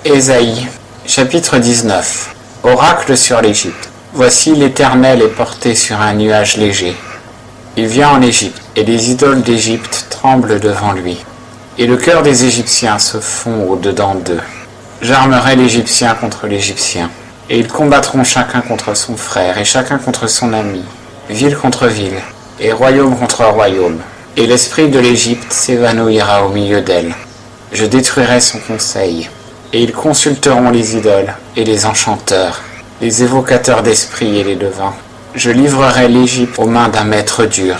Ésaïe, chapitre 19. Oracle sur l'Égypte. Voici l'Éternel est porté sur un nuage léger. Il vient en Égypte, et les idoles d'Égypte tremblent devant lui. Et le cœur des Égyptiens se fond au-dedans d'eux. J'armerai l'Égyptien contre l'Égyptien, et ils combattront chacun contre son frère, et chacun contre son ami, ville contre ville, et royaume contre royaume. Et l'esprit de l'Égypte s'évanouira au milieu d'elle. Je détruirai son conseil, et ils consulteront les idoles et les enchanteurs, les évocateurs d'esprit et les devins. Je livrerai l'Égypte aux mains d'un maître dur,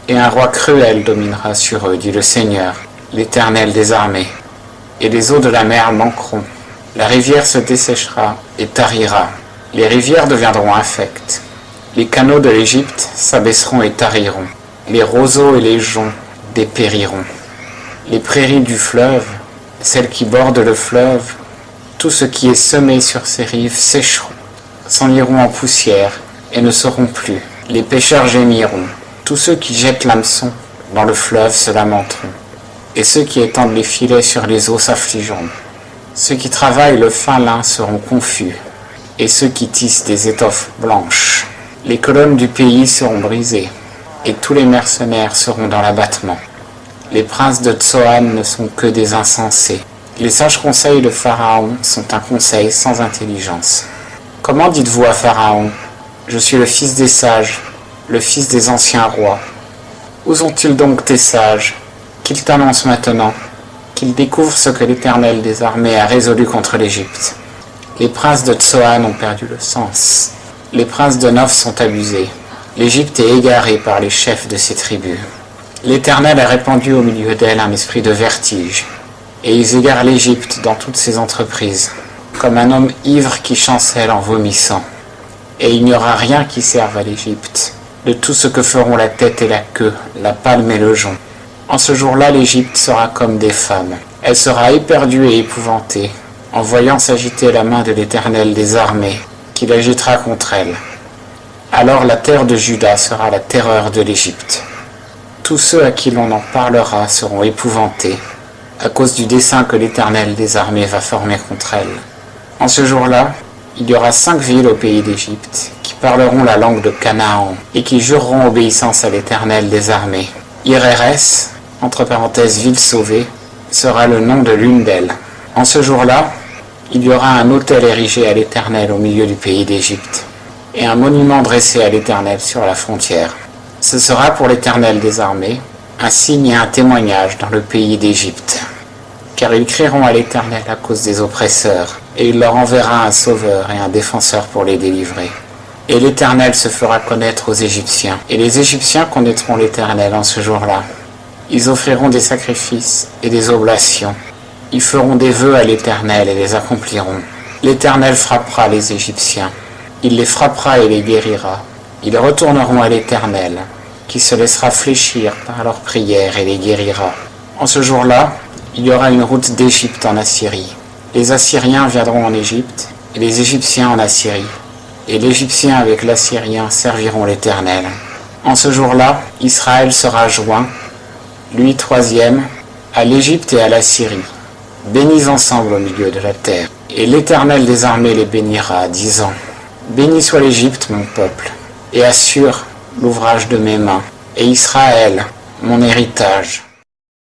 et un roi cruel dominera sur eux, dit le Seigneur, l'Éternel des armées. Et les eaux de la mer manqueront, la rivière se desséchera et tarira, les rivières deviendront infectes, les canaux de l'Égypte s'abaisseront et tariront, les roseaux et les joncs dépériront. Les prairies du fleuve, celles qui bordent le fleuve, tout ce qui est semé sur ses rives sécheront, s'en iront en poussière et ne seront plus. Les pêcheurs gémiront, tous ceux qui jettent l'hameçon dans le fleuve se lamenteront, et ceux qui étendent les filets sur les eaux s'affligeront. Ceux qui travaillent le fin lin seront confus, et ceux qui tissent des étoffes blanches. Les colonnes du pays seront brisées, et tous les mercenaires seront dans l'abattement. Les princes de Tsoan ne sont que des insensés. Les sages conseils de Pharaon sont un conseil sans intelligence. Comment dites-vous à Pharaon, je suis le fils des sages, le fils des anciens rois? Où sont-ils donc tes sages? Qu'ils t'annoncent maintenant, qu'ils découvrent ce que l'Éternel des armées a résolu contre l'Égypte. Les princes de Tsoan ont perdu le sens. Les princes de Noph sont abusés. L'Égypte est égarée par les chefs de ses tribus. L'Éternel a répandu au milieu d'elle un esprit de vertige, et ils égarent l'Égypte dans toutes ses entreprises, comme un homme ivre qui chancelle en vomissant. Et il n'y aura rien qui serve à l'Égypte, de tout ce que feront la tête et la queue, la palme et le jonc. En ce jour-là, l'Égypte sera comme des femmes. Elle sera éperdue et épouvantée, en voyant s'agiter la main de l'Éternel des armées, qui l'agitera contre elle. Alors la terre de Juda sera la terreur de l'Égypte. Tous ceux à qui l'on en parlera seront épouvantés, à cause du dessein que l'Éternel des armées va former contre elle. En ce jour-là, il y aura 5 villes au pays d'Égypte, qui parleront la langue de Canaan, et qui jureront obéissance à l'Éternel des armées. Ireres, entre parenthèses ville sauvée, sera le nom de l'une d'elles. En ce jour-là, il y aura un autel érigé à l'Éternel au milieu du pays d'Égypte, et un monument dressé à l'Éternel sur la frontière. Ce sera pour l'Éternel des armées un signe et un témoignage dans le pays d'Égypte. Car ils crieront à l'Éternel à cause des oppresseurs, et il leur enverra un sauveur et un défenseur pour les délivrer. Et l'Éternel se fera connaître aux Égyptiens, et les Égyptiens connaîtront l'Éternel en ce jour-là. Ils offriront des sacrifices et des oblations. Ils feront des vœux à l'Éternel et les accompliront. L'Éternel frappera les Égyptiens. Il les frappera et les guérira. Ils retourneront à l'Éternel, qui se laissera fléchir par leurs prières et les guérira. En ce jour-là, il y aura une route d'Égypte en Assyrie. Les Assyriens viendront en Égypte, et les Égyptiens en Assyrie. Et l'Égyptien avec l'Assyrien serviront l'Éternel. En ce jour-là, Israël sera joint, lui 3e, à l'Égypte et à l'Assyrie, bénis ensemble au milieu de la terre. Et l'Éternel des armées les bénira, disant, béni soit l'Égypte, mon peuple, et Assur, l'ouvrage de mes mains, et Israël, mon héritage.